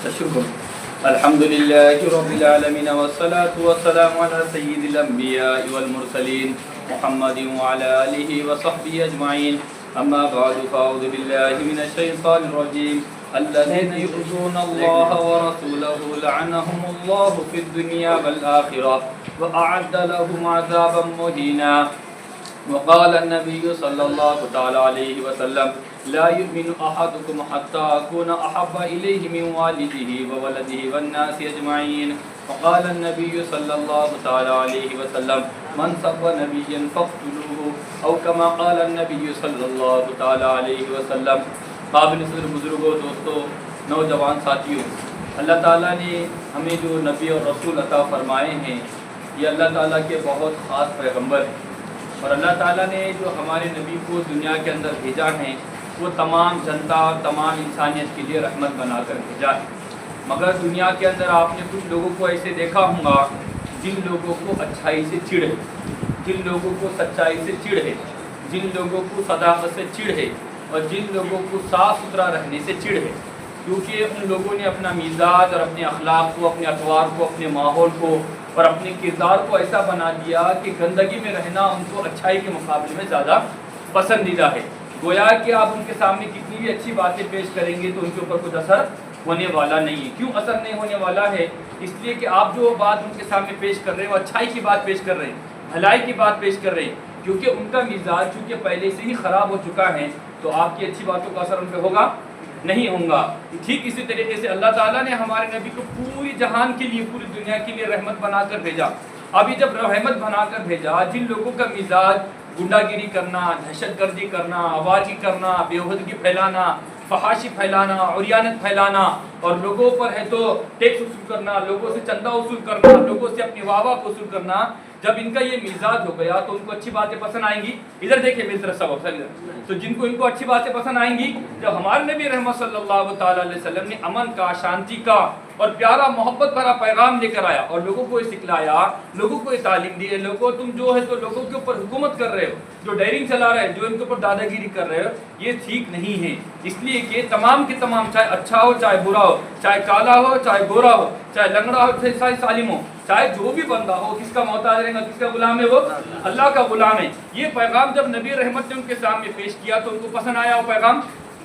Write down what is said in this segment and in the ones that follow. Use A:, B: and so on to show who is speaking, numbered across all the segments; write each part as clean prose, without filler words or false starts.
A: شکر الحمد لله رب العالمين والصلاة والسلام على سيد الأنبياء والمرسلين محمد وعلى آله وصحبه أجمعين أما بعد فأعوذ بالله من الشيطان الرجيم الذين يؤذون الله ورسوله لعنهم الله في الدنيا والآخرة وأعد لهم عذابا مهينا وقال النبي صلى الله تعالى عليه وسلم لا يؤمن أحدكم حتى أكون أحب إليه من والده وولده والناس أجمعين وقال النبي صلى الله تعالى عليه وسلم من سب نبيا فاقتلوه أو كما قال النبي صلى الله تعالى عليه وسلم. قابل صدر بزرگوں، دوستوں، نوجوان ساتھیوں، اللہ تعالیٰ نے ہمیں جو نبی اور رسول عطا فرمائے ہیں یہ اللہ تعالیٰ کے بہت خاص پیغمبر ہیں، اور اللہ تعالیٰ نے جو ہمارے نبی کو دنیا کے اندر بھیجا ہے وہ تمام جنتا اور تمام انسانیت کے لیے رحمت بنا کر بھیجا ہے. مگر دنیا کے اندر آپ نے کچھ لوگوں کو ایسے دیکھا ہوگا جن لوگوں کو اچھائی سے چڑ ہے، جن لوگوں کو سچائی سے چڑ ہے، جن لوگوں کو صداقت سے چڑ ہے، اور جن لوگوں کو صاف ستھرا رہنے سے چڑ ہے، کیونکہ ان لوگوں نے اپنا مزاج اور اپنے اخلاق کو، اپنے اطوار کو، اپنے ماحول کو اور اپنے کردار کو ایسا بنا دیا کہ گندگی میں رہنا ان کو اچھائی کے مقابلے میں زیادہ پسندیدہ ہے. گویا کہ آپ ان کے سامنے کتنی بھی اچھی باتیں پیش کریں گے تو ان کے اوپر کچھ اثر ہونے والا نہیں ہے. کیوں اثر نہیں ہونے والا ہے؟ اس لیے کہ آپ جو بات ان کے سامنے پیش کر رہے ہیں وہ اچھائی کی بات پیش کر رہے ہیں، بھلائی کی بات پیش کر رہے ہیں، کیونکہ ان کا مزاج چونکہ پہلے سے ہی خراب ہو چکا ہے تو آپ کی اچھی باتوں کا اثر ان پہ ہوگا نہیں ہوگا. ٹھیک اسی طریقے سے اللہ تعالیٰ نے ہمارے نبی کو پوری جہان کے لیے، پوری دنیا کے لیے رحمت بنا کر بھیجا. ابھی جب رحمت بنا کر بھیجا، جن لوگوں کا مزاج گنڈا گیری کرنا، دہشت گردی کرنا، آوارگی کرنا، بےہودگی پھیلانا، فحاشی پھیلانا، عریانت پھیلانا، اور لوگوں پر ہے تو ٹیکس وصول کرنا، لوگوں سے چندہ وصول کرنا، لوگوں سے اپنی واہ واہ کو وصول کرنا، جب ان کا یہ مزاج ہو گیا تو ان کو اچھی باتیں پسند آئیں گی. ادھر دیکھیں میری طرف سب تو جن کو ان کو اچھی باتیں پسند آئیں گی، جب ہمارے نبی رحمت صلی اللہ تعالیٰ علیہ وسلم نے امن کا، شانتی کا اور پیارا محبت بھرا پیغام لے کر آیا اور لوگوں کو یہ سکھلایا، لوگوں کو یہ تعلیم دی ہے، لوگوں تم جو ہے تو لوگوں کے اوپر حکومت کر رہے ہو، جو ڈائرنگ چلا رہے ہو، جو ان کے اوپر دادا گیری کر رہے ہو، یہ ٹھیک نہیں ہے. اس لیے کہ تمام کے تمام، چاہے اچھا ہو چاہے برا ہو، چاہے کالا ہو چاہے گورا ہو، چاہے لنگڑا ہو چاہے سالم ہو، چاہے جو بھی بندہ ہو، کس کا محتاج رہے گا، کس کا غلام ہے، وہ اللہ کا غلام ہے. یہ پیغام جب نبی رحمت نے ان کے سامنے پیش کیا تو ان کو پسند آیا وہ پیغام؟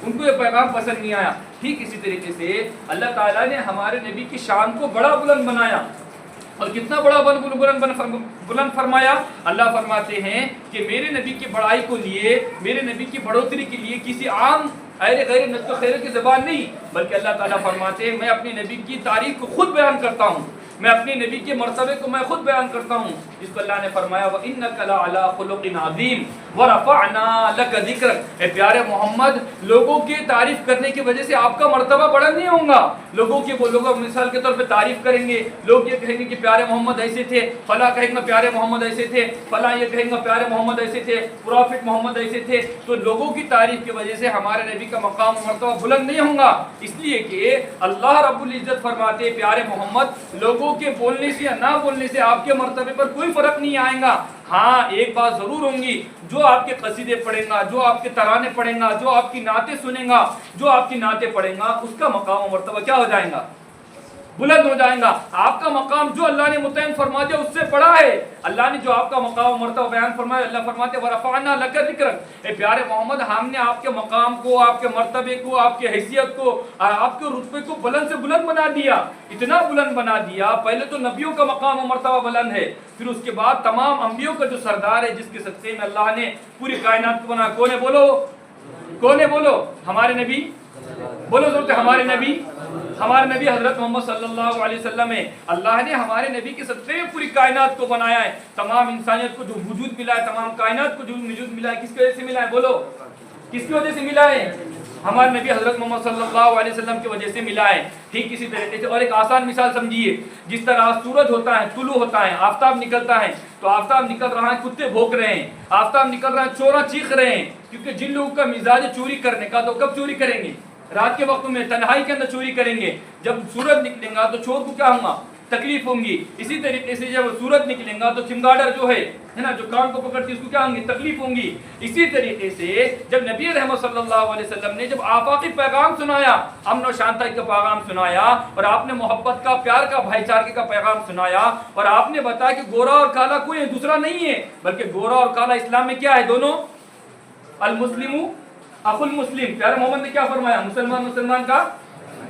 A: ان کو یہ پیغام پسند نہیں آیا. ٹھیک اسی طریقے سے اللہ تعالیٰ نے ہمارے نبی کی شان کو بڑا بلند بنایا، اور کتنا بڑا بلند فرمایا. اللہ فرماتے ہیں کہ میرے نبی کی بڑائی کو لیے، میرے نبی کی بڑھوتری کے لیے کسی عام غیر نطق و خیر کی زبان نہیں، بلکہ اللہ تعالیٰ فرماتے ہیں میں اپنے نبی کی تعریف کو خود بیان کرتا ہوں، میں اپنے نبی کے مرتبے کو میں خود بیان کرتا ہوں. جس کو اللہ نے فرمایا وَإِنَّكَ لَعَلَىٰ خُلُقٍ عَظِيمٍ وَرَفَعْنَا لَكَ ذِكْرَكَ. اے پیارے محمد، لوگوں کی تعریف کرنے کی وجہ سے آپ کا مرتبہ بلند نہیں ہوگا. لوگوں کی وہ لوگ مثال کے طور پہ تعریف کریں گے، لوگ یہ کہیں گے کہ پیارے محمد ایسے تھے، فلاں کہیں گے پیارے محمد ایسے تھے، فلاں یہ کہیں گے پیارے محمد ایسے تھے، پروفٹ محمد ایسے تھے. تو لوگوں کی تعریف کی وجہ سے ہمارے نبی کا مقام و مرتبہ بلند نہیں ہوگا. اس لیے کہ اللہ رب العزت فرماتے پیارے محمد، لوگوں کے بولنے سے یا نہ بولنے سے آپ کے مرتبے پر کوئی فرق نہیں آئے گا. ہاں ایک بات ضرور ہوں گی، جو آپ کے قصیدے پڑھیں گا، جو آپ کے ترانے پڑھیں گا، جو آپ کی نعتیں سنیں گا، جو آپ کی نعتیں پڑھیں گا، اس کا مقام و مرتبہ کیا ہو جائے گا؟ بلند ہو جائیں گا. آپ کا مقام جو اللہ نے متعین فرما دیا اس سے بڑا ہے. اللہ نے جو آپ کا مقام و مرتبہ بیان فرمایا، اللہ فرماتے وَرَفَعْنَا لَكَ ذِكْرَكَ. اے پیارے محمد، ہم نے آپ کے مقام کو، آپ کے مرتبے کو، آپ کی حیثیت کو اور آپ کے رتبے کو بلند سے بلند بنا دیا. اتنا بلند بنا دیا، پہلے تو نبیوں کا مقام و مرتبہ بلند ہے، پھر اس کے بعد تمام انبیوں کا جو سردار ہے، جس کے صدقے میں اللہ نے پوری کائنات کو بنا. کون ہے بولو؟ کون ہے بولو؟ ہمارے نبی. بولو ضرورت ہے ہمارے نبی. ہمارے نبی حضرت محمد صلی اللہ علیہ وسلم ہے. اللہ نے ہمارے نبی کے صدقے میں پوری کائنات کو بنایا ہے. تمام انسانیت کو جو وجود ملا ہے، تمام کائنات کو جو وجود ملا ہے، کس کی وجہ سے ملا ہے؟ بولو کس کی وجہ سے ملا ہے؟ ہمارے نبی حضرت محمد صلی اللہ علیہ وسلم کی وجہ سے ملا ہے. ٹھیک اسی طریقے سے اور ایک آسان مثال سمجھیے، جس طرح سورج ہوتا ہے، طلوع ہوتا ہے، آفتاب نکلتا ہے، تو آفتاب نکل رہا ہے، کتے بھونک رہے ہیں، آفتاب نکل رہا ہے، چوراں چیخ رہے ہیں. کیونکہ جن لوگوں کا مزاج چوری کرنے کا، تو کب چوری کریں گے؟ رات کے وقت میں تنہائی کے اندر چوری کریں گے. جب سورج نکلے گا تو چور کو کیا ہوگا؟ تکلیف ہوں گی. اسی طریقے سے جب سورج نکلیں گا تو چمگاڈر جو ہے نا جو کان کو پکڑتی اس کو کیا ہوں گی تکلیف ہوں گی. اسی طریقے سے جب نبی رحمت صلی اللہ علیہ وسلم نے جب آفاقی پیغام سنایا, امن و شانتی کا پیغام سنایا, اور آپ نے محبت کا, پیار کا, بھائی چارگی کا پیغام سنایا, اور آپ نے بتایا کہ گورا اور کالا کوئی دوسرا نہیں ہے بلکہ گورا اور کالا اسلام میں کیا ہے دونوں المسلم اخو المسلم. پیارے محمد نے کیا فرمایا مسلمان مسلمان کا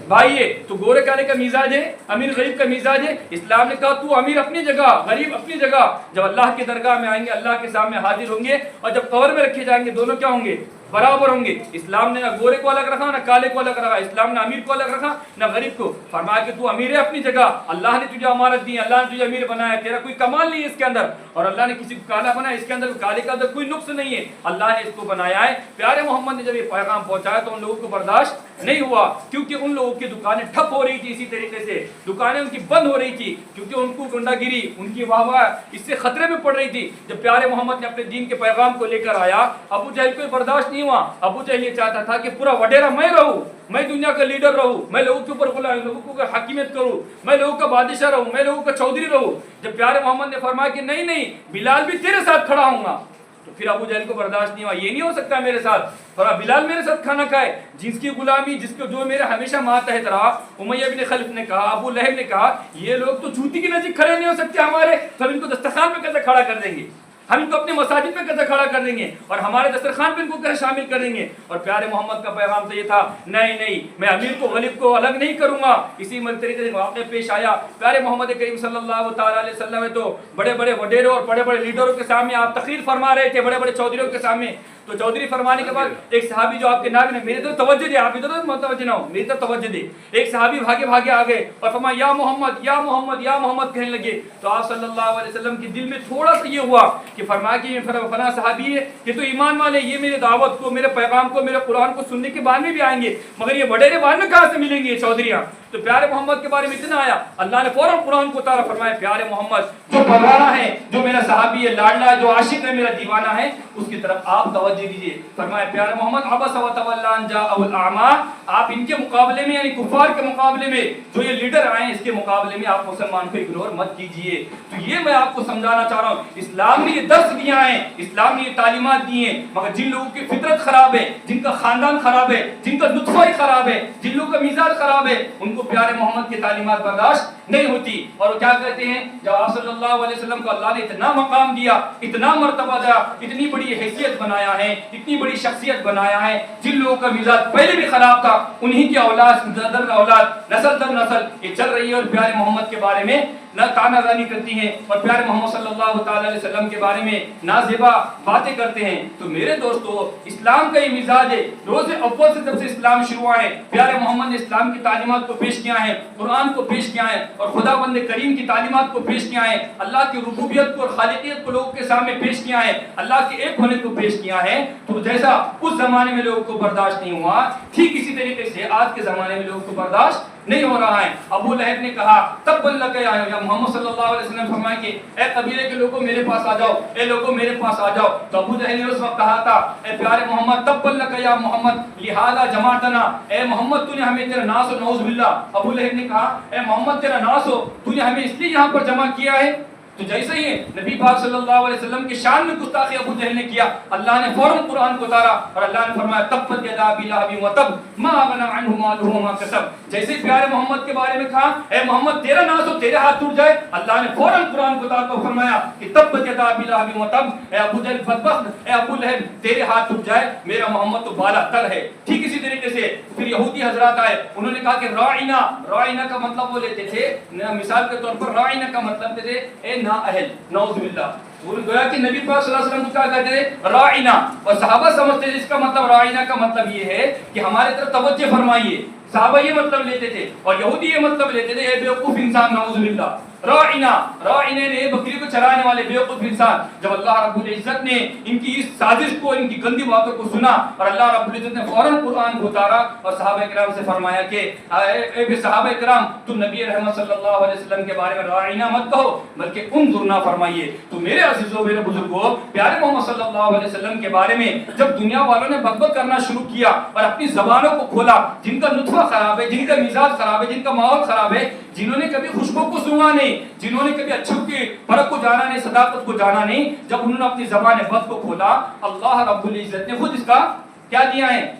A: بھائی ہے. تو گورے کالے کا مزاج ہے, امیر غریب کا مزاج ہے. اسلام نے کہا تو امیر اپنی جگہ, غریب اپنی جگہ. جب اللہ کی درگاہ میں آئیں گے, اللہ کے سامنے حاضر ہوں گے, اور جب قبر میں رکھے جائیں گے دونوں کیا ہوں گے برابر ہوں گے. اسلام نے نہ گورے کو الگ رکھا نہ کالے کو الگ رکھا, اسلام نے امیر کو الگ رکھا نہ غریب کو. فرمایا کہ تو امیر ہے اپنی جگہ, اللہ نے تجھے امانت دی, اللہ نے تجھے امیر بنایا, تیرا کوئی کمال نہیں ہے اس کے اندر, اور اللہ نے کسی کو کالا بنایا, اس کے اندر کالے کا اندر کوئی نقص نہیں ہے, اللہ نے اس کو بنایا ہے. پیارے محمد نے جب یہ پیغام پہنچایا تو ان لوگوں کو برداشت نہیں ہوا, کیونکہ ان لوگوں کی دکانیں ٹھپ ہو رہی تھی. اسی طریقے سے دکانیں ان کی بند ہو رہی تھی کیونکہ ان کو گنڈا گیری, ان کی واہ واہ اس سے خطرے میں پڑ رہی تھی. جب پیارے محمد نے اپنے دین کے پیغام کو لے کر آیا, ابو جہل کو برداشت نہیں ہوا. ابو جہل یہ چاہتا تھا کہ پورا وڈیرا میں رہوں, میں دنیا کا لیڈر رہوں, میں لوگوں کے اوپر غلام, لوگوں کو حاکمیت کروں, میں لوگوں کا بادشاہ رہوں, میں لوگوں کا چودھری رہوں. جب پیارے محمد نے فرمایا کہ نہیں نہیں بلال بھی تیرے ساتھ کھڑا ہوں گا, تو پھر ابو جہل کو برداشت نہیں ہوا, یہ نہیں ہو سکتا میرے ساتھ. فرمایا بلال میرے ساتھ کھانا کھائے, جس کی غلامی جس کو جو میرا ہمیشہ ماتحت رہا. امیہ بن خلف نے کہا, ابو لہب نے کہا یہ لوگ تو جوتی کے نزدیک کھڑے نہیں ہو سکتے ہمارے, تو ہم ان کو دسترخوان پہ کیسے کھڑا کر دیں گے, ہم ان کو اپنے مساجد میں کیسے کھڑا کر دیں گے, اور ہمارے دسترخوان پہ ان کو کیسے شامل کر دیں گے. اور پیارے محمد کا پیغام تو یہ تھا نہیں نہیں میں امیر کو غریب کو الگ نہیں کروں گا. اسی طریقے سے واقعہ پیش آیا. پیارے محمد کریم صلی اللہ تعالی علیہ وسلم ہے تو بڑے بڑے وڈیروں اور بڑے بڑے لیڈروں کے سامنے آپ تقریر فرما رہے تھے, بڑے بڑے چودھریوں کے سامنے. تو چودھری فرمانے کے بعد ایک صحابی جو آپ کے نام نے, میرے تو توجہ دے, آپ ادھر متوجہ نہ ہو, میری طرف توجہ دے. ایک صحابی بھاگے بھاگے آ گئے اور فرمایا یا محمد یا محمد یا محمد کہنے لگے. تو آپ صلی اللہ علیہ وسلم کے دل میں تھوڑا سا یہ ہوا کہ فرمایا کہ فلاں صحابی ہے, یہ تو ایمان والے, یہ میرے دعوت کو, میرے پیغام کو, میرے قرآن کو سننے کے بعد میں بھی آئیں گے, مگر یہ وڈیرے بعد میں کہاں سے ملیں گے یہ چودھریاں. تو پیارے محمد کے بارے میں اتنا آیا, اللہ نے فوراً قرآن کو اتارا. فرمایا پیارے محمد جو پرانا ہے, جو میرا صحابی ہے, لاڈلا ہے, جو عاشق ہے, میرا دیوانہ ہے, اس کی طرف آپ توجہ دیجیے. فرمایا پیارے محمد عبس وتولی ان جاءہ الاعمی, آپ ان کے مقابلے میں یعنی کفار کے مقابلے میں جو یہ لیڈر آئے اس کے مقابلے میں آپ مسلمان کو اگنور مت کیجیے. تو یہ میں آپ کو سمجھانا چاہ رہا ہوں, اسلام نے یہ درس دیا ہے, اسلام نے یہ تعلیمات دی ہیں, مگر جن لوگوں کی فطرت خراب ہے, جن کا خاندان خراب ہے, جن کا نطفہ ہی خراب ہے, جن لوگوں کا مزاج خراب ہے, ان کو پیارے محمد کی تعلیمات برداشت نہیں ہوتی. اور وہ کیا کہتے ہیں, جب آپ صلی اللہ علیہ وسلم کو اللہ نے اتنا مقام دیا, اتنا مرتبہ دیا, اتنی بڑی حیثیت بنایا ہے, اتنی بڑی شخصیت بنایا ہے, جن لوگوں کا مزاج پہلے بھی خراب تھا انہی کی اولاد در اولاد نسل در نسل یہ چل رہی ہے, اور پیارے محمد کے بارے میں نہ تانا زانی کرتی ہیں, اور پیارے محمد صلی اللہ تعالی علیہ وسلم کے بارے میں نازیبا باتیں کرتے ہیں. تو میرے دوستو اسلام کا یہ مزاج ہے. روز اول سے جب سے اسلام شروع ہوا ہے, پیارے محمد نے اسلام کی تعلیمات کو پیش کیا ہے, قرآن کو پیش کیا ہے, اور خدا بند کریم کی تعلیمات کو پیش کیا ہے, اللہ کی ربوبیت کو اور خالقیت کو لوگوں کے سامنے پیش کیا ہے, اللہ کے ایک ہونے کو پیش کیا ہے. تو جیسا اس زمانے میں لوگوں کو برداشت نہیں ہوا, ٹھیک اسی طریقے سے آج کے زمانے میں لوگوں کو برداشت نہیں ہو رہا ہے. ابو لہب نے کہا تب لک یا محمد صلی اللہ علیہ وسلم فرمائے کہ اے قبیلے کے لوگوں میرے پاس آ جاؤ, اے لوگوں میرے پاس آ جاؤ. تو ابو جہل نے اس وقت کہا تھا اے پیارے محمد تب لک یا محمد لہذا جماعتنا, اے محمد تو نے ہمیں تیرا ناس و نعوذ باللہ. ابو لہب نے کہا اے محمد تیرا ناس ہو, تو نے ہمیں اس لیے یہاں پر جمع کیا ہے. تو جیسے ہی نبی پاک صلی اللہ علیہ وسلم کے شان میں گستاخی ابو جہل نے کیا, اللہ نے فوراً قرآن کو اتارا, اور اللہ نے فرمایا تبت یدا ابی لہب وتب ما اغنی عنہ مالہ وما کسب. جیسے پیارے محمد کے بارے میں کہا اے محمد تیرا ناس ہو, تیرے ہاتھ ٹوٹ جائے, اللہ نے فوراً قرآن کو اتار کر فرمایا کہ تبت یدا ابی لہب وتب, اے ابو جہل بدبخت, اے ابو لہب تیرے ہاتھ ٹوٹ جائے, میرا محمد تو بالا تر ہے. ٹھیک اسی طریقے سے پھر یہودی حضرات آئے, انہوں نے کہا کہ راعنا, راعنا کا مطلب وہ لیتے تھے مثال کے طور پر, راعنا کا مطلب تھے اے نا اہل, نعوذ باللہ. وہ گویا کہ نبی پاک صلی اللہ علیہ وسلم کو کیا کہتے تھے راعنا, اور صحابہ سمجھتے تھے اس کا مطلب راعنا کا مطلب یہ ہے کہ ہمارے طرف توجہ فرمائیے. صحابہ یہ مطلب لیتے تھے, اور یہودی یہ مطلب لیتے تھے اے بیوقوف انسان, نعوذ باللہ. راعنا, راعنا نے بکری کو چرانے والے بیوقوف انسان. جب اللہ رب العزت نے ان کی اس سازش کو, ان کی گندی باتوں کو سنا, اور اللہ رب العزت نے فوراً قرآن کو اتارا اور صحابہ کرام سے فرمایا کہ اے صحابہ کرام تم نبی رحمت صلی اللہ علیہ وسلم کے بارے میں راعنا مت کہو بلکہ انظرنا فرمائیے. تو میرے عزیزوں میرے بزرگوں, پیارے محمد صلی اللہ علیہ وسلم کے بارے میں جب دنیا والوں نے بک بک کرنا شروع کیا اور اپنی زبانوں کو کھولا, جن کا نطفہ خراب ہے, جن کا مزاج خراب ہے, جن کا ماحول خراب ہے, جنہوں نے کبھی خوشبو کو سونگا نہیں، جنہوں نے کبھی اچھوں کی فرق کو جانا نہیں، صداقت کو جانا نہیں، جب انہوں نے اپنی زبان بد کو کھولا، اللہ رب العزت نے خود اس کا کیا دیا ہے؟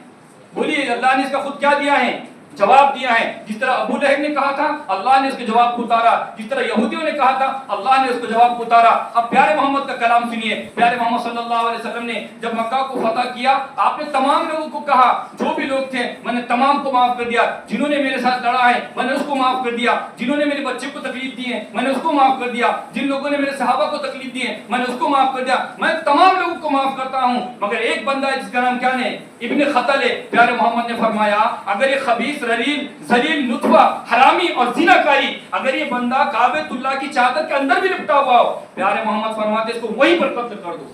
A: بولیے اللہ نے اس کا خود کیا دیا ہے؟ جواب دیا ہے. جس طرح ابو لہب نے کہا تھا اللہ نے اس کے جواب کو اتارا، جس طرح یہودیوں نے کہا تھا اللہ نے اس کو جواب کو اتارا. اب پیارے محمد کا کلام سنیے. پیارے محمد صلی اللہ علیہ وسلم نے جب مکہ کو فتح کیا، آپ نے تمام لوگوں کو کہا، جو بھی لوگ تھے میں نے تمام کو معاف کر دیا. جنہوں نے میرے ساتھ لڑا ہے میں نے اس کو معاف کر دیا، جنہوں نے میرے بچے کو تکلیف دی ہے میں نے اس کو معاف کر دیا، جن لوگوں نے میرے صحابہ کو تکلیف دی ہے میں نے اس کو معاف کر دیا. میں تمام لوگوں کو معاف کرتا ہوں مگر ایک بندہ ہے جس کا نام کیا ہے؟ ابن خطل ہے. پیارے محمد نے فرمایا اگر یہ خبیث ذلیل نطفہ حرامی اور زناکاری اگر یہ بندہ کعبۃ اللہ کی چادر کے اندر بھی لپٹا ہوا ہو، پیارے محمد فرماتے اس کو وہیں پر قتل کر دو.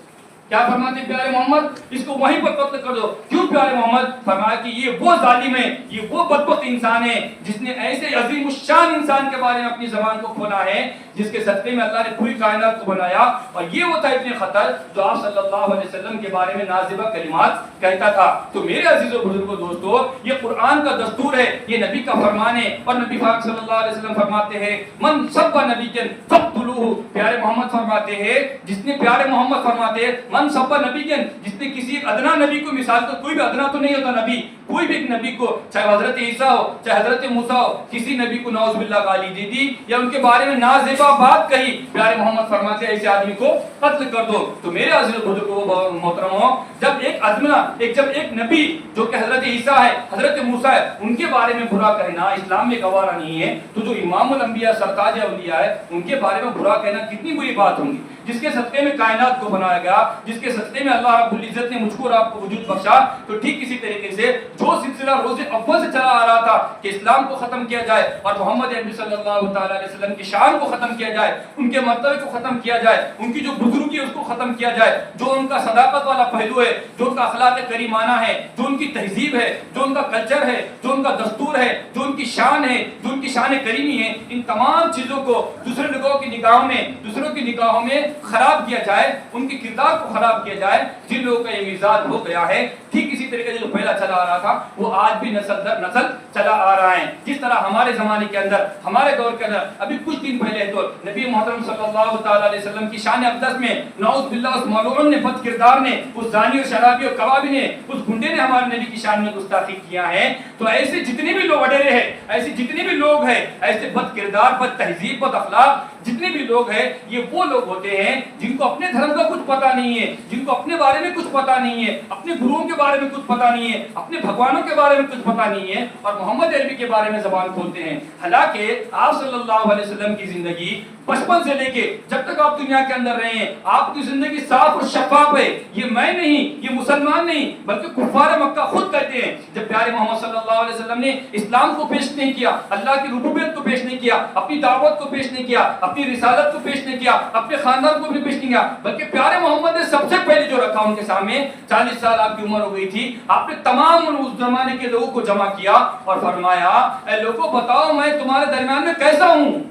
A: کیا فرماتے پیارے محمد؟ اس کو وہیں پر قتل کر دو. کیوں پیارے محمد؟ فرمایا کہ یہ وہ ظالم ہے، یہ وہ بدبخت انسان ہے جس نے ایسے عظیم الشان انسان کے بارے میں اپنی زبان کو کھولا ہے جس کے صدقے میں اللہ نے پوری کائنات کو بنایا. اور یہ وہ تھا ابن خطل جو آپ صلی اللہ علیہ وسلم کے بارے میں نازبہ کلمات کہتا تھا. تو میرے عزیز و بزرگوں دوستو، یہ قرآن کا دستور ہے، یہ نبی کا فرمان ہے. اور نبی پاک صلی اللہ علیہ وسلم فرماتے ہیں من سب نبی فقتلوہ. پیارے محمد فرماتے ہیں جس نے پیارے محمد فرماتے ہیں من سب نبی جس نے کسی ایک ادنا نبی کو، مثال تو کوئی بھی ادنا تو نہیں ہوتا نبی، کوئی بھی ایک نبی کو چاہے حضرت عیسیٰ ہو چاہے حضرت موسیٰ ہو، کسی نبی کو نعوذ باللہ گالی دے دی یا ان کے بارے میں نازیبا بات کہی، پیارے محمد فرماتے ہیں ایسے آدمی کو قتل کر دو. تو میرے عزیز بزرگوں محترموں، جب ایک ادنا جب ایک نبی جو کہ حضرت عیسیٰ ہے حضرت موسیٰ ہے ان کے بارے میں برا کہنا اسلام میں گوارا نہیں ہے، تو جو امام الانبیاء سرتاج اولیاء ہے ان کے بارے میں برا کہنا کتنی بری بات ہوگی. جس کے صدقے میں کائنات کو بنایا گیا، جس کے صدقے میں اللہ رب العزت نے مجھ کو اور آپ کو وجود بخشا. تو ٹھیک اسی طریقے سے جو سلسلہ روز اول سے چلا آ رہا تھا کہ اسلام کو ختم کیا جائے اور محمد عربی صلی اللہ تعالی علیہ وسلم کی شان کو ختم کیا جائے، ان کے مرتبے کو ختم کیا جائے، ان کی جو بزرگی ہے اس کو ختم کیا جائے، جو ان کا صداقت والا پہلو ہے، جو ان کا اخلاق کریمانہ ہے، جو ان کی تہذیب ہے، جو ان کا کلچر ہے، جو ان کا دستور ہے، جو ان کی شان ہے، جو ان کی شان کریمی ہے، ان تمام چیزوں کو دوسرے لوگوں کی نگاہوں میں دوسروں کی نگاہوں میں خراب کیا جائے، ان کی کردار کو خراب کیا جائے. جن لوگوں کا یہ مزاج ہو گیا ہے، ٹھیک اسی طریقے سے جو پہلا چلا آ رہا تھا وہ آج بھی نسل در نسل چلا آ رہا ہے. جس طرح ہمارے زمانے کے اندر ہمارے دور کے اندر ابھی کچھ دن پہلے تو نبی محترم صلی اللہ تعالی علیہ وسلم کی شان اقدس میں نعوذ باللہ اس ملعون نے، بد کردار نے، اس زانی اور شرابی اور کبابی نے، اس گنڈے نے ہمارے نبی کی شان میں گستاخی کیا ہے. تو ایسے جتنے بھی لوگ وڈیرے ہیں، ایسے جتنے بھی لوگ ہیں، ایسے بد کردار، بد تہذیب، بد اخلاق جتنے بھی لوگ ہیں، یہ وہ لوگ ہوتے ہیں جن کو اپنے دھرم کا کچھ پتہ نہیں ہے، جن کو اپنے بارے میں کچھ پتہ نہیں ہے، اپنے گروؤں کے بارے میں کچھ پتہ نہیں ہے، اپنے بھگوانوں کے بارے میں کچھ پتہ نہیں ہے اور محمد عربی کے بارے میں زبان کھولتے ہیں. حالانکہ آپ صلی اللہ علیہ وسلم کی زندگی بچپن سے لے کے جب تک آپ دنیا کے اندر رہے ہیں آپ کی زندگی صاف اور شفاف ہے. یہ میں نہیں، یہ مسلمان نہیں بلکہ کفار مکہ خود کہتے ہیں جب پیارے محمد صلی اللہ علیہ وسلم نے اسلام کو پیش نہیں کیا، اللہ کی ربوبیت کو پیش نہیں کیا، اپنی دعوت کو پیش نہیں کیا، اپنی رسالت کو پیش نہیں کیا، اپنے خاندان کو بھی پیش نہیں کیا، بلکہ پیارے محمد نے سب سے پہلے جو رکھا ان کے سامنے 40 سال آپ کی عمر ہو گئی تھی، آپ نے تمام اس زمانے کے لوگوں کو جمع کیا اور فرمایا اے لوگوں بتاؤ میں تمہارے درمیان میں کیسا ہوں.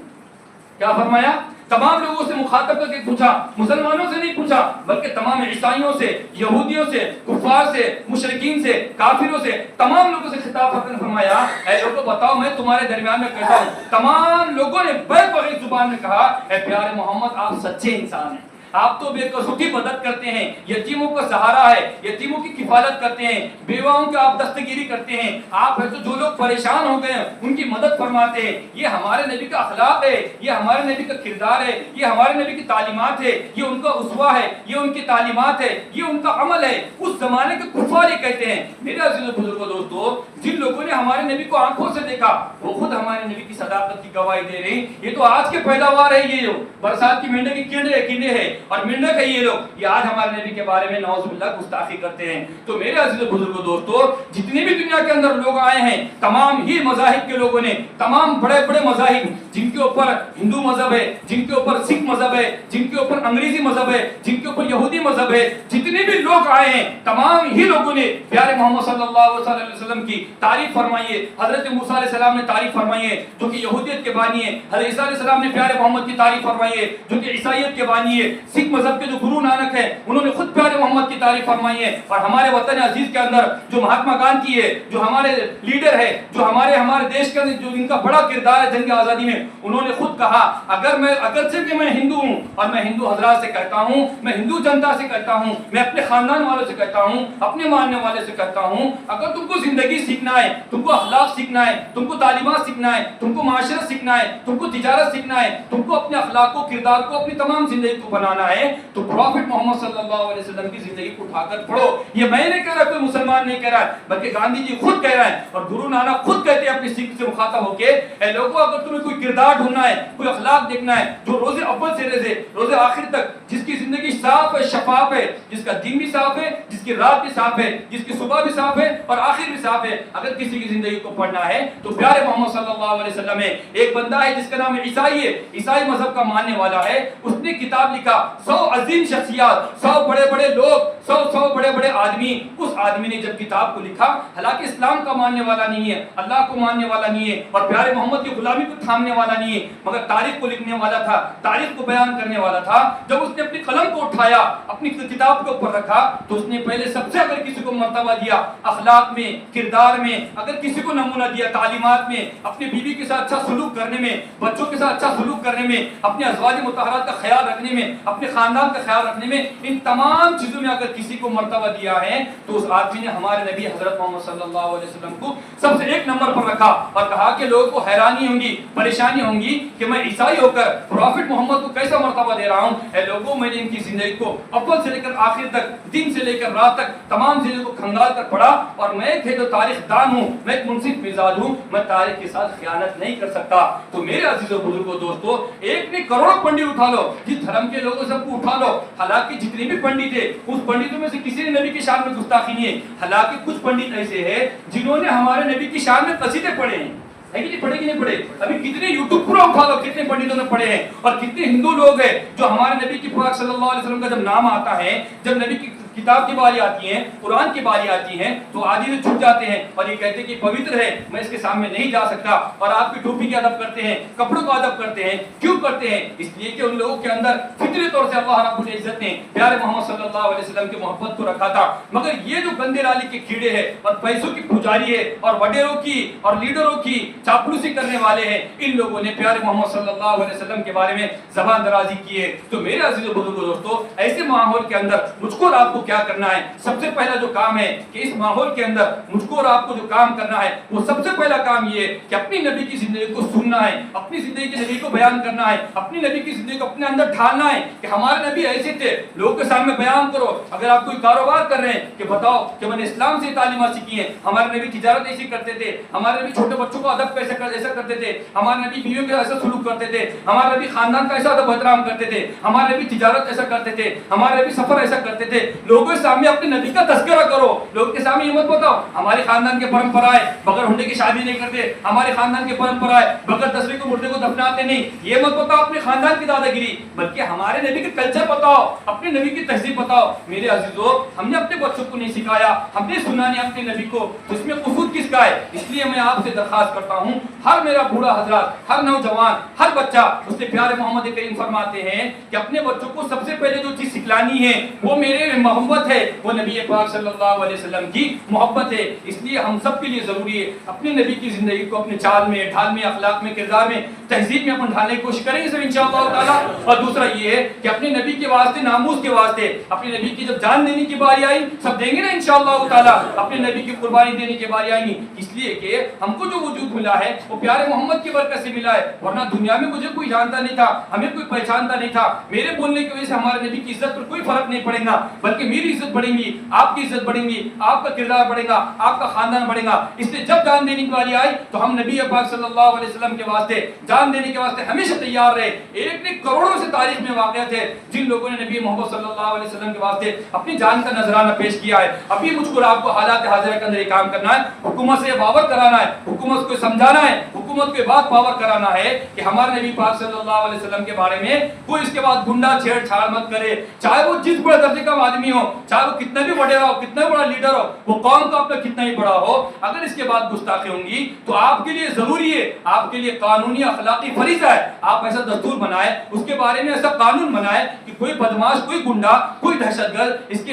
A: کیا فرمایا؟ تمام لوگوں سے مخاطب کر کے پوچھا، مسلمانوں سے نہیں پوچھا بلکہ تمام عیسائیوں سے، یہودیوں سے، کفار سے، مشرکین سے، کافروں سے، تمام لوگوں سے خطاب کرنے فرمایا اے لوگوں بتاؤ میں تمہارے درمیان میں کیسا ہوں. تمام لوگوں نے بیک بغیر زبان میں کہا اے پیارے محمد آپ سچے انسان ہیں، آپ تو بے قصور مدد کرتے ہیں، یتیموں کا سہارا ہے، یتیموں کی کفالت کرتے ہیں، بیواؤں کی آپ دستگیری کرتے ہیں، آپ ہے تو جو لوگ پریشان ہو گئے ہیں ان کی مدد فرماتے ہیں. یہ ہمارے نبی کا اخلاق ہے، یہ ہمارے نبی کا کردار ہے، یہ ہمارے نبی کی تعلیمات ہے، یہ ان کا اسوہ ہے، یہ ان کی تعلیمات ہے، یہ ان کا عمل ہے. اس زمانے کے کفار یہ کہتے ہیں. میرے عزیز و بزرگوں دوستو، جن لوگوں نے ہمارے نبی کو آنکھوں سے دیکھا وہ خود ہمارے نبی کی صداقت کی گواہی دے رہے ہیں. یہ تو آج کے پیداوار ہے، یہ جو برسات کی مینڈے کی کیڑے ہیں اور مینڈک ہے، یہ لوگ یہ آج ہمارے نبی کے بارے میں نعوذ باللہ گستاخی کرتے ہیں. تو میرے عزیز و بزرگوں دوستو، جتنے بھی دنیا کے اندر لوگ آئے ہیں تمام ہی مذاہب کے لوگوں نے، تمام بڑے بڑے مذاہب جن کے اوپر ہندو مذہب ہے، جن کے اوپر سکھ مذہب ہے، جن کے اوپر انگریزی مذہب ہے، جن کے اوپر یہودی مذہب ہے، جتنے بھی لوگ آئے ہیں تمام ہی لوگوں نے پیارے محمد صلی اللہ علیہ وسلم کی تعریف فرمائی ہے. حضرت موسیٰ علیہ السلام نے تعریف فرمائی ہے جو کہ یہودیت کے بانی ہے. حضرت عیسیٰ علیہ السلام نے پیارے محمد کی تعریف فرمائی ہے جو کہ عیسائیت کے بانی ہے. سکھ مذہب کے جو گرو نانک ہے انہوں نے خود پیارے محمد کی تعریف فرمائی ہے. اور ہمارے وطن عزیز کے اندر جو مہاتما گاندھی ہے، جو ہمارے لیڈر ہے، جو ہمارے دیش کے اندر جو ان کا بڑا کردار ہے جنگ آزادی میں، انہوں نے خود کہا اگرچہ کہ میں ہندو ہوں اور میں ہندو حضرات سے کہتا ہوں، میں ہندو جنتا سے کہتا ہوں، میں اپنے خاندان والوں سے کہتا ہوں، اپنے ماننے والے سے کہتا ہوں، اگر تم کو زندگی سیکھنا ہے، تم کو اخلاق سیکھنا ہے، تم کو تعلیمات سیکھنا ہے، تم کو معاشرت سیکھنا ہے، تم کو تجارت سیکھنا ہے، تم کو اپنے اخلاق کو، کردار کو، اپنی تمام زندگی کو بنانا ہے، تو پروفٹ محمد صلی اللہ علیہ وسلم کی زندگی کو اٹھا کر پڑھو۔ یہ میں نے کہہ رہا، کوئی مسلمان نہیں کہہ رہا ہے، بلکہ گاندھی جی خود کہہ رہے ہیں اور گرو نانک خود کہتے ہیں اپنی سکھ سے مخاطب ہو کے، اے لوگوں اگر تمہیں کوئی کردار ڈھونڈنا ہے، کوئی اخلاق دیکھنا ہے، جو روز اول سے روز آخر تک جس کی زندگی صاف ہے، شفاف ہے، جس کا دن بھی صاف ہے، جس کی رات بھی صاف ہے، جس کی صبح بھی صاف ہے اور آخر بھی صاف ہے، اگر کسی کی زندگی کو پڑھنا ہے تو پیارے محمد صلی اللہ علیہ وسلم ہے۔ ایک بندہ ہے جس کا نام عیسائی ہے، عیسائی مذہب کا ماننے والا ہے، اس نے کتاب لکھا 100 عظیم شخصیات، 100 بڑے بڑے لوگ، 100 بڑے بڑے آدمی۔ اس آدمی نے جب کتاب کو لکھا، حالانکہ اسلام کا ماننے والا نہیں ہے، اللہ کو ماننے والا نہیں ہے اور پیارے محمد کی غلامی کو تھامنے والا نہیں ہے، مگر تاریخ کو لکھنے والا تھا، تاریخ کو بیان کرنے والا تھا۔ جب اس نے اپنی قلم کو اٹھایا، اپنی کتاب کے اوپر رکھا، تو اس نے پہلے سب سے اگر کسی کو مرتبہ دیا اخلاق میں، کردار میں، اگر کسی کو نمونہ دیا تعلیمات میں، اپنی بیوی کے ساتھ اچھا سلوک کرنے میں، بچوں کے ساتھ اچھا سلوک کرنے میں، اپنے ازواج مطہرات کا خیال رکھنے میں، اپنے خاندان کا خیال رکھنے میں، ان تمام چیزوں میں اگر کسی کو مرتبہ دیا ہے تو اس آدمی نے ہمارے نبی حضرت محمد صلی اللہ علیہ وسلم کو سب سے ایک نمبر پر رکھا اور کہا کہ لوگوں کو حیرانی ہوں گی، پریشانی ہوں گی کہ میں عیسائی ہو کر پروفٹ محمد کو کیسا مرتبہ دے رہا ہوں۔ اے لوگوں، میں نے ان کی زندگی کو اول سے لے کر آخر تک، دن سے لے کر رات تک تمام زندگی کو کھنگال کر پڑھا، اور میں ایک ہے جو تاریخ دان ہوں، میں ایک منصف مزاج ہوں، میں تاریخ کے ساتھ خیانت نہیں کر سکتا۔ تو میرے عزیزوں بزرگوں دوستو، ایک نے کروڑوں پنڈت اٹھا لو، جس دھرم کے لوگوں سب کو اٹھا لو، حالانکہ جتنے بھی پنڈت ہیں اس پنڈتوں میں سے کسی نے نبی کی شان میں گستاخی نہیں ہے، حالانکہ کچھ پنڈت ایسے ہیں جنہوں نے ہمارے نبی کی شان میں قصیدے پڑھے ہیں، ہے کہ نہیں پڑھے کہ نہیں پڑھے؟ ابھی کتنے یوٹیوب پورا اٹھا لو، کتنے پنڈتوں نے پڑھے ہیں، اور کتنے ہندو لوگ ہیں جو ہمارے نبی کی پاک صلی اللہ علیہ وسلم کا جب نام آتا ہے، جب نبی کی کتاب کی باری آتی ہے، قرآن کی باری آتی ہے، تو آدھی سے چھپ جاتے ہیں اور یہ کہتے ہیں کہ پوتر ہے، میں اس کے سامنے نہیں جا سکتا، اور آپ کی ٹوپی کی ادب کرتے ہیں، کپڑوں کا ادب کرتے ہیں۔ کیوں کرتے ہیں؟ اس لیے کہ ان لوگوں کے اندر فطری طور سے اللہ رب العزت نے پیارے محمد صلی اللہ علیہ وسلم کی محبت کو رکھا تھا۔ مگر یہ جو گندے نالی کے کیڑے ہیں اور پیسوں کی پجاری ہے اور وڈیروں کی اور لیڈروں کی چاپلوسی کرنے والے ہیں، ان لوگوں نے پیارے محمد صلی اللہ علیہ وسلم کے بارے میں زبان درازی کی ہے۔ تو میرے عزیز و بزرگوں دوستو، ایسے ماحول کے اندر مجھ کو اور آپ کو کیا کرنا ہے؟ سب سے پہلا جو کام ہے کہ اس ماحول کے اندر مجھ کو اور آپ کو جو کام کرنا ہے، وہ سب سے پہلا کام یہ ہے کہ اپنی نبی کی زندگی کو سننا ہے، اپنی زندگی کی نبی کو بیان کرنا ہے، اپنی نبی کی زندگی کو اپنے اندر ڈھالنا ہے کہ ہمارے نبی ایسے تھے، لوگوں کے سامنے بیان کرو۔ اگر آپ کوئی کاروبار کر رہے ہیں کہ بتاؤ کہ میں نے اسلام سے تعلیمات سیکھی ہیں، ہمارے نبی تجارت ایسی کرتے تھے، ہمارے نبی چھوٹے بچوں کو ادب ایسا کرتے تھے، ہمارے نبی بیویوں کے ایسا سلوک کرتے تھے، ہمارے نبی خاندان کا ایسا ادب احترام کرتے تھے، ہمارے نبی تجارت ایسا کرتے تھے، ہمارے نبی سفر ایسا کرتے تھے۔ لوگوں کے سامنے اپنے نبی کا تذکرہ کرو، لوگوں کے سامنے یہ مت بتاؤ ہمارے خاندان کے پرمپرائیں بغیر ہنڈے کی شادی نہیں کرتے، ہمارے خاندان کے پرمپرائیں بغیر تصویر کو مردے کو دفناتے نہیں، یہ مت بتاؤ اپنے خاندان کی دادا گیری، بلکہ ہمارے نبی کے کلچر بتاؤ، اپنے نبی کی تہذیب بتاؤ۔ میرے عزیزو، ہم نے اپنے بچوں کو نہیں سکھایا، ہم نے سنا نہیں اپنے نبی کو، تو اس میں قصور کس کا ہے؟ اس لیے میں آپ سے درخواست کرتا ہوں، ہر میرا بوڑھا حضرات، ہر نوجوان، ہر بچہ، اس سے پیارے محمد کریم فرماتے ہیں کہ اپنے بچوں کو سب سے پہلے جو چیز سکھلانی ہے وہ میرے محبت ہے، وہ نبی پاک صلی اللہ علیہ وسلم کی محبت ہے۔ اس لیے ہم سب کے لیے ضروری ہے اپنے نبی کی زندگی کو اپنے چال میں، ڈھال میں، اخلاق میں، کردار میں، تہذیب میں اپن ڈھالنے کی کوشش کریں گے سر انشاءاللہ تعالیٰ۔ اور دوسرا یہ ہے کہ اپنے نبی کے واسطے، ناموس کے واسطے، اپنے نبی کی جب جان دینے کی باری آئی، سب دیں گے نا انشاءاللہ تعالیٰ، اپنے نبی کی قربانی دینے کی باری آئیں گی، اس لیے کہ ہم کو جو وجود ملا ہے وہ پیارے محمد کی برکت سے ملا ہے، ورنہ دنیا میں مجھے کوئی جانتا نہیں تھا، ہمیں کوئی پہچانتا نہیں تھا، میرے بولنے کی وجہ سے ہمارے نبی کی عزت پر کوئی فرق نہیں پڑے گا، بلکہ میری عزت بڑھے گی، آپ کی عزت بڑھے گی، آپ کا کردار بڑھے گا، آپ کا خاندان بڑھے گا۔ اس لیے جب جان دینے کی باری آئی تو ہم نبی پاک صلی اللہ علیہ وسلم کے واسطے جان دینے کے واسطے ہمیشہ تیار رہے۔ ایک نے کروڑوں سے تاریخ میں واقعات ہے جن لوگوں نے نبی محمد صلی اللہ علیہ وسلم کے واسطے اپنی جان کا نذرانہ پیش کیا ہے۔ ابھی مجھ کو آپ کو حالات حاضرہ کے اندر یہ کام کرنا ہے، حکومت سے باور کرانا ہے، حکومت کو سمجھانا ہے، حکومت کے بعد باور کرانا ہے کہ ہمارے نبی پاک صلی اللہ علیہ وسلم کے بارے میں کوئی اس کے بعد گنڈا چھیڑ چھاڑ مت کرے، چاہے وہ جس بڑے درجے کا آدمی ہو، ہو, چاہے وہ کتنا بھی وڈیرا ہو, کتنا بھی بڑا لیڈر ہو, وہ قوم کا اپنا کتنا ہی بڑا ہو, اگر اس کے بعد گستاخی ہوں گی تو آپ کے لیے ضروری ہے, آپ کے لیے قانونی اخلاقی فریضہ ہے, آپ ایسا دستور بنائے, اس کے بارے میں ایسا قانون بنائے کہ کوئی بدماش, کوئی گنڈا, کوئی دہشت گرد اس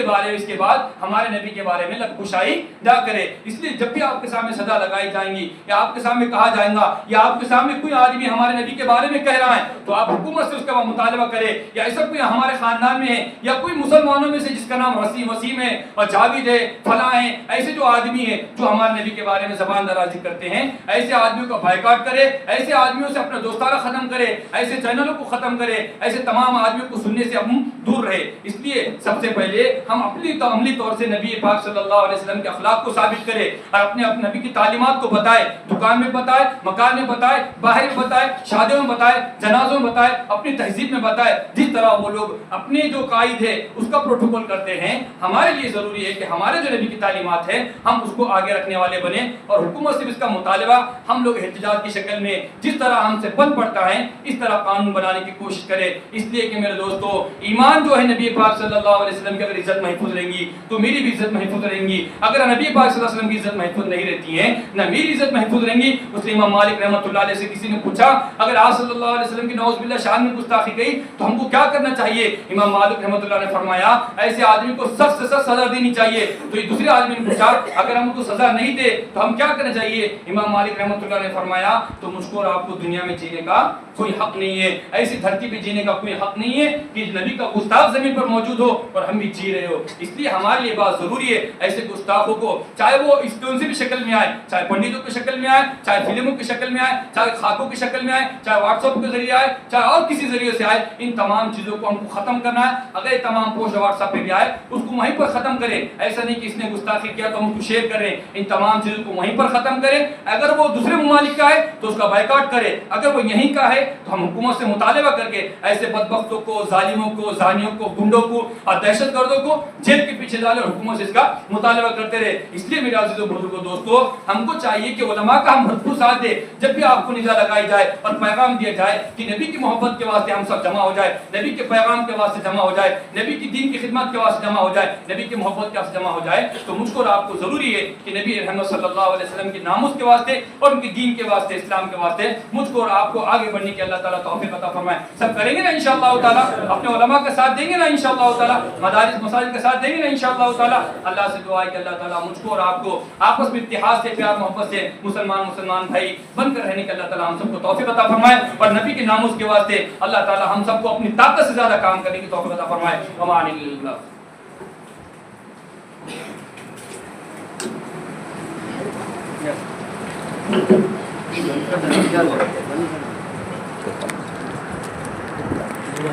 A: کے بعد ہمارے نبی کے بارے میں لگکشائی نہ کرے. اس لیے جب بھی آپ کے سامنے سزا لگائی جائیں گی یا آپ کے سامنے کہا جائے گا یا آپ کے سامنے کوئی آدمی ہمارے نبی کے بارے میں کہہ رہا ہے تو آپ حکومت سے اس کا مطالبہ کرے, یا ایسا کوئی ہمارے خاندان میں ہے یا کوئی مسلمانوں میں سے جس کا نام وسیم ہے اور جاوید ہے, فلاں ہیں, ایسے جو آدمی ہیں جو ہمارے نبی کے بارے میں زبان درازی کرتے ہیں, ایسے آدمیوں کا بائیکاٹ کرے, ایسے آدمیوں سے اپنا دوستانہ ختم کرے, ایسے چینلوں کو ختم کرے, ایسے تمام آدمیوں کو سننے سے ہم دور رہے. اس لیے سب سے پہلے ہم اپنی عملی طور سے نبی پاک صلی اللہ علیہ وسلم کے اخلاق کو ثابت کرے اور اپنے نبی کی تعلیمات کو بتائے, دکان میں بتائے, مکان میں بتائے, باہر میں بتائے, شادیوں میں بتائے, جنازوں میں بتائے, اپنی تہذیب میں بتائے. جس طرح وہ لوگ اپنے جو قائد ہے اس کا پروٹوکول کرتے ہیں, ہمارے لیے ضروری ہے کہ ہمارے جو نبی کی تعلیمات ہے ہم اس کو آگے رکھنے والے بنے اور حکومت سے اس کا مطالبہ ہم لوگ احتجاج کی شکل میں جس طرح ہم سے بن پڑتا ہے اس طرح قانون بنانے کی کوشش کرے. اس لیے کہ میرے دوستو, ایمان جو ہے نبی پاک صلی اللہ علیہ وسلم کی اگر عزت محفوظ رہیں گی تو میری بھی عزت محفوظ رہیں گی. اگر نبی پاک صلی اللہ علیہ وسلم کی عزت محفوظ نہیں رہتی ہے, نہ میری عزت محفوظ رہیں گی. اس لیے امام مالک رحمۃ اللہ علیہ سے کسی نے پوچھا اگر آپ صلی اللہ علیہ وسلم کی نعوذ باللہ شان میں گستاخی گئی تو ہم کو کیا کرنا چاہیے؟ امام مالک رحمۃ اللہ نے فرمایا ایسے آدمی کو سخت سے سخت سزا دینی چاہیے. تو یہ دوسرے آدمی نے پوچھا اگر ہم کو سزا نہیں دے تو ہم کیا کرنا چاہیے؟ امام مالک رحمۃ اللہ نے فرمایا تو مجھ کو اور آپ کو دنیا میں جینے کا کوئی حق نہیں ہے, ایسی دھرتی پہ جینے کا کوئی حق نہیں ہے کہ نبی کا گستاخ زمین پر موجود ہو اور ہم بھی جی رہے ہو. اس لیے ہمارے لیے بات ضروری ہے ایسے گستاخوں کو, چاہے وہ اس کون سی بھی شکل میں آئے, چاہے پنڈتوں کی شکل میں آئے, چاہے فلموں کی شکل میں آئے, چاہے خاکوں کی شکل میں آئے, چاہے واٹس ایپ کے ذریعے آئے, چاہے اور کسی ذریعے سے آئے, ان تمام چیزوں کو ہم کو ختم کرنا ہے. اگر یہ تمام پوسٹ واٹس ایپ پہ بھی آئے اس کو وہیں پر ختم کرے. ایسا نہیں کہ اس نے گستاخی کیا تو ہم اس کو شیئر کریں, ان تمام چیزوں کو وہیں پر ختم کریں. اگر وہ دوسرے ممالک کا ہے تو اس کا بائیکاٹ کرے, اگر وہ یہیں کا ہے تو ہم حکومت سے مطالبہ کر کے ایسے بدبختوں کو, ظالموں کو, زانیوں کو, گنڈوں کو اور دہشت گردوں کو جیل کے پیچھے ڈالے اور حکومت سے اس کا مطالبہ کرتے رہے. اس لیے میرے عزیزوں بزرگوں دوستو, ہم کو چاہیے کہ علماء کا ہم بھرپور ساتھ دے. جب بھی آپ کو نظر لگائی جائے اور پیغام دیا جائے کہ نبی کی محبت کے واسطے ہم سب جمع ہو جائے, نبی کے پیغام کے واسطے جمع ہو جائے, نبی کی دین کی خدمت کے واسطے جمع ہو جائے, نبی کی محبت کے واسطے جمع ہو جائے, تو مجھ کو اور آپ کو ضروری ہے کہ نبی رحمت صلی اللہ علیہ وسلم کی ناموس کے واسطے اور ان کی دین کے واسطے, اسلام کے واسطے مجھ کو اور آپ کو آگے بڑھنے کی اللہ تعالیٰ توفیق عطا فرمائے. سب کریں گے نا انشاءاللہ تعالیٰ, اپنے علماء کا ساتھ دیں گے نا انشاءاللہ تعالیٰ, مدارس مساجد کا ساتھ دیں گے نا انشاءاللہ تعالیٰ. اللہ سے دعا ہے کہ اللہ تعالیٰ مجھ کو اور آپ کو آپس میں اتحاد سے, پیار محبت سے مسلمان بھائی بن کر رہنے کی اللہ تعالیٰ ہم سب کو توفیق عطا فرمائے اور نبی کے ناموس کے واسطے اللہ تعالیٰ ہم سب کو اپنی طاقت سے زیادہ کام کرنے کی توفیق عطا فرمائے. ومان اللہ.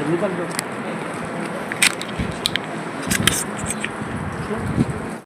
B: Nikan